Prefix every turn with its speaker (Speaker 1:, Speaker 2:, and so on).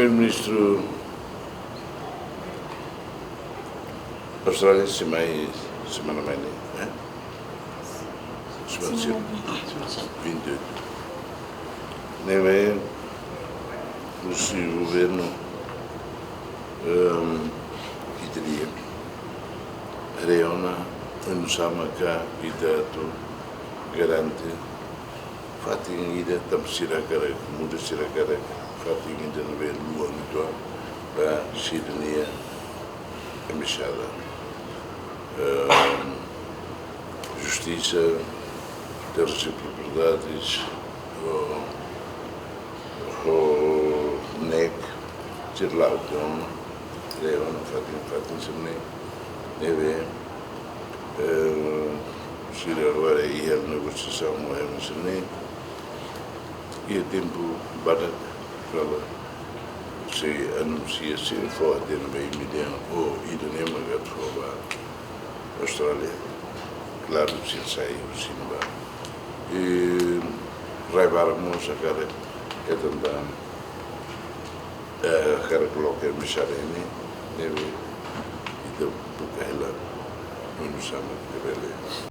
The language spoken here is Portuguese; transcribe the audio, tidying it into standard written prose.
Speaker 1: primeiro-ministro Austrália semana mai né? Semana 28. Neve o governo Italia Reona Nusama ka idatu garante fatin ida tam sirakara muda sirakara fatin ida no ver lua no para cidadania emissada justiça terras e propriedades o NEC Cirlautão Reona fatin semne neve agora e a negociação é muito e o tempo barat kalau se anuncia se for ter bem mediano ou ir nem mais para Austrália claro se sai o Simba e raivarmos a cara que também a cara coloca me charene deve e do bucaela não sabe que beleza